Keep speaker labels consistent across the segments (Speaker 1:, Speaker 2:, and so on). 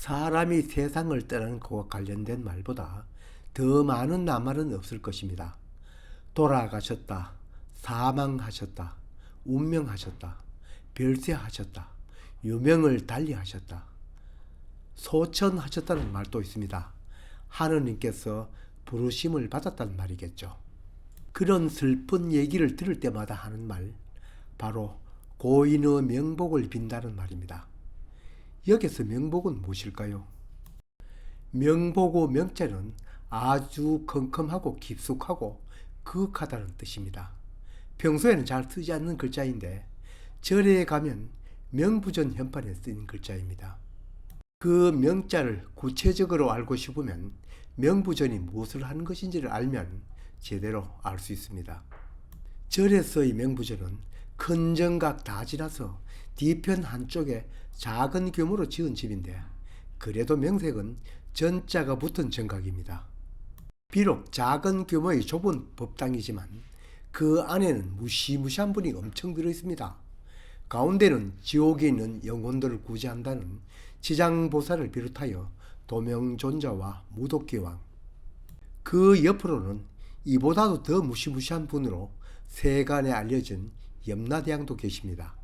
Speaker 1: 사람이 세상을 떠나는 것과 관련된 말보다 더 많은 낱말은 없을 것입니다. 돌아가셨다, 사망하셨다, 운명하셨다, 별세하셨다, 유명을 달리하셨다, 소천하셨다는 말도 있습니다. 하느님께서 부르심을 받았다는 말이겠죠. 그런 슬픈 얘기를 들을 때마다 하는 말, 바로 고인의 명복을 빈다는 말입니다. 여기서 명복은 무엇일까요? 명복의 명자는 아주 컴컴하고 깊숙하고 거룩하다는 뜻입니다. 평소에는 잘 쓰지 않는 글자인데 절에 가면 명부전 현판에 쓰인 글자입니다. 그 명자를 구체적으로 알고 싶으면 명부전이 무엇을 하는 것인지를 알면 제대로 알 수 있습니다. 절에서의 명부전은 큰 정각 다 지나서 뒤편 한쪽에 작은 규모로 지은 집인데 그래도 명색은 전자가 붙은 정각입니다. 비록 작은 규모의 좁은 법당이지만 그 안에는 무시무시한 분이 엄청 들어있습니다. 가운데는 지옥에 있는 영혼들을 구제한다는 지장보살을 비롯하여 도명존자와 무도기왕, 그 옆으로는 이보다도 더 무시무시한 분으로 세간에 알려진 염라대왕도 계십니다.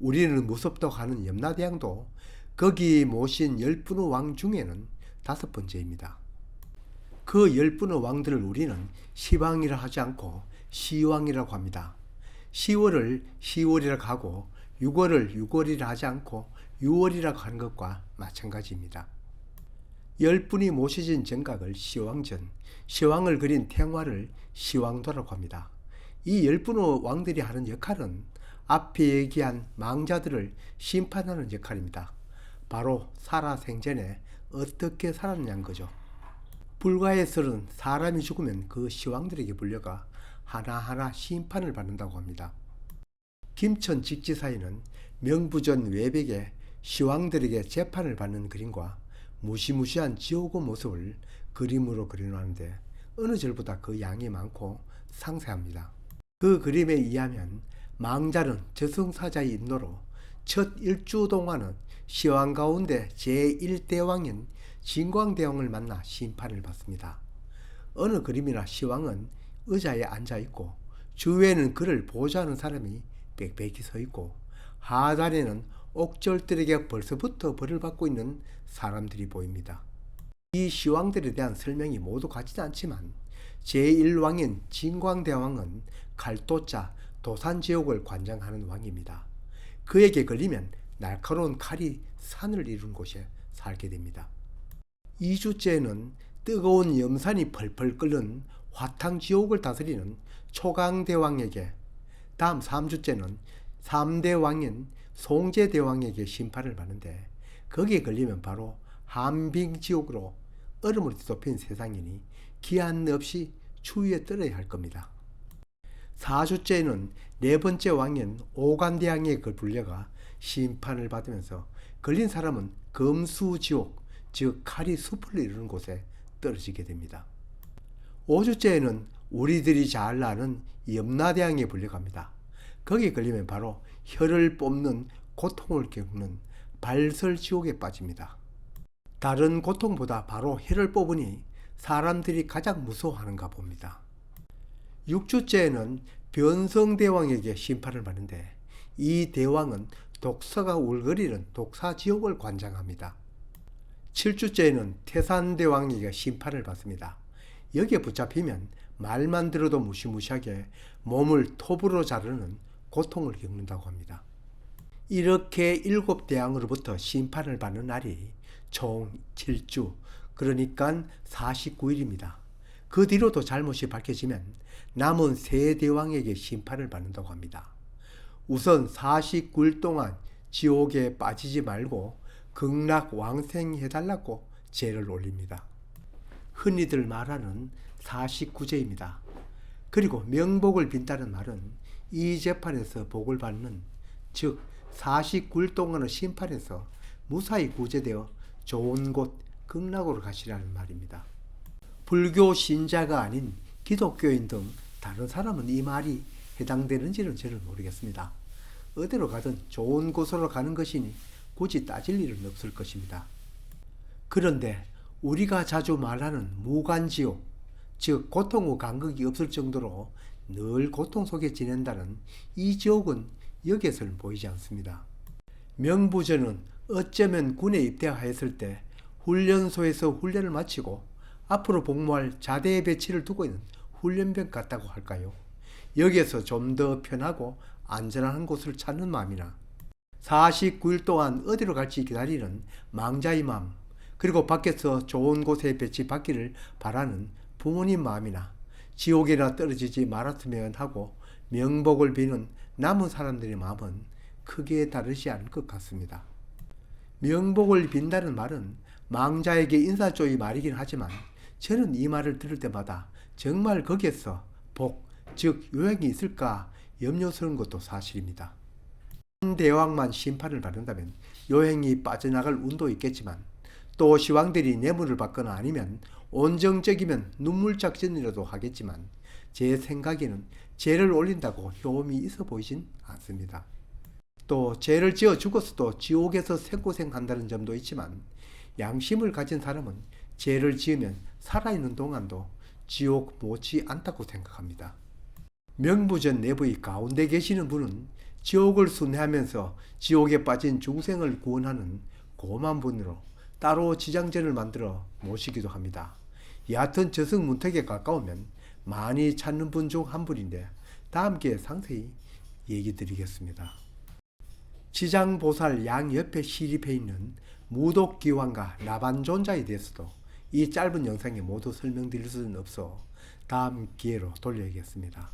Speaker 1: 우리는 무섭다고 하는 염라대왕도 거기 모신 10분의 왕 중에는 5번째입니다. 그 10분의 왕들을 우리는 시왕이라 하지 않고 시왕이라고 합니다. 10월을 10월이라고 하고 6월을 6월이라 하지 않고 6월이라고 하는 것과 마찬가지입니다. 10분이 모셔진 정각을 시왕전, 시왕을 그린 태화를 시왕도라고 합니다. 이 10분의 왕들이 하는 역할은 앞에 얘기한 망자들을 심판하는 역할입니다. 바로 살아생전에 어떻게 살았냐는 거죠. 불가의 설은 사람이 죽으면 그 시왕들에게 불려가 하나하나 심판을 받는다고 합니다. 김천 직지사에는 명부전 외벽에 시왕들에게 재판을 받는 그림과 무시무시한 지옥의 모습을 그림으로 그려놓았는데 어느 절보다 그 양이 많고 상세합니다. 그 그림에 의하면 망자는 저승사자의 인도로 첫 일주 동안은 시왕 가운데 제1대왕인 진광대왕을 만나 심판을 받습니다. 어느 그림이나 시왕은 의자에 앉아있고 주위에는 그를 보좌하는 사람이 빽빽히 서있고 하단에는 옥졸들에게 벌써부터 벌을 받고 있는 사람들이 보입니다. 이 시왕들에 대한 설명이 모두 같지는 않지만 제1왕인 진광대왕은 칼도자 도산지옥을 관장하는 왕입니다. 그에게 걸리면 날카로운 칼이 산을 이룬 곳에 살게 됩니다. 2주째는 뜨거운 염산이 펄펄 끓는 화탕지옥을 다스리는 초강대왕에게, 다음 3주째는 3대왕인 송제대왕에게 심판을 받는데 거기에 걸리면 바로 한빙지옥으로 얼음으로 뒤덮인 세상이니 기한 없이 추위에 떨어야 할 겁니다. 4주째는 네 번째 왕인 오간대왕에게 불려가 심판을 받으면서 걸린 사람은 금수지옥, 즉 칼이 숲을 이루는 곳에 떨어지게 됩니다. 5주째에는 우리들이 잘 아는 염라대왕에 불려갑니다. 거기에 걸리면 바로 혀를 뽑는 고통을 겪는 발설지옥에 빠집니다. 다른 고통보다 바로 혀를 뽑으니 사람들이 가장 무서워하는가 봅니다. 6주째에는 변성대왕에게 심판을 받는데 이 대왕은 독사가 울거리는 독사지옥을 관장합니다. 7주째에는 태산대왕에게 심판을 받습니다. 여기에 붙잡히면 말만 들어도 무시무시하게 몸을 톱으로 자르는 고통을 겪는다고 합니다. 이렇게 7대왕으로부터 심판을 받는 날이 총 7주, 그러니까 49일입니다. 그 뒤로도 잘못이 밝혀지면 남은 3대왕에게 심판을 받는다고 합니다. 우선 49일 동안 지옥에 빠지지 말고 극락왕생해달라고 제를 올립니다. 흔히들 말하는 49제입니다. 그리고 명복을 빈다는 말은 이 재판에서 복을 받는, 즉 49일 동안의 심판에서 무사히 구제되어 좋은 곳 극락으로 가시라는 말입니다. 불교 신자가 아닌 기독교인 등 다른 사람은 이 말이 해당되는지는 저는 모르겠습니다. 어디로 가든 좋은 곳으로 가는 것이니 굳이 따질 일은 없을 것입니다. 그런데 우리가 자주 말하는 무간지옥, 즉 고통 후 간극이 없을 정도로 늘 고통 속에 지낸다는 이 지옥은 여기에서는 보이지 않습니다. 명부전은 어쩌면 군에 입대하였을 때 훈련소에서 훈련을 마치고 앞으로 복무할 자대의 배치를 두고 있는 훈련병 같다고 할까요? 여기에서 좀 더 편하고 안전한 곳을 찾는 마음이나 49일 동안 어디로 갈지 기다리는 망자의 마음, 그리고 밖에서 좋은 곳에 배치받기를 바라는 부모님 마음이나 지옥에나 떨어지지 말았으면 하고 명복을 비는 남은 사람들의 마음은 크게 다르지 않을 것 같습니다. 명복을 빈다는 말은 망자에게 인사조의 말이긴 하지만 저는 이 말을 들을 때마다 정말 거기에서 복, 즉 요행이 있을까 염려스러운 것도 사실입니다. 한 대왕만 심판을 받는다면 요행이 빠져나갈 운도 있겠지만 또 시왕들이 뇌물을 받거나 아니면 온정적이면 눈물작전이라도 하겠지만 제 생각에는 죄를 올린다고 효험이 있어 보이진 않습니다. 또 죄를 지어 죽었어도 지옥에서 생고생한다는 점도 있지만 양심을 가진 사람은 죄를 지으면 살아있는 동안도 지옥 못지 않다고 생각합니다. 명부전 내부의 가운데 계시는 분은 지옥을 순회하면서 지옥에 빠진 중생을 구원하는 고만 분으로 따로 지장전을 만들어 모시기도 합니다. 얕은 저승문턱에 가까우면 많이 찾는 분 중 한 분인데 다음 기회에 상세히 얘기 드리겠습니다. 지장보살 양옆에 시립해 있는 무독기왕과 라반존자에 대해서도 이 짧은 영상에 모두 설명드릴 수는 없어 다음 기회로 돌려야겠습니다.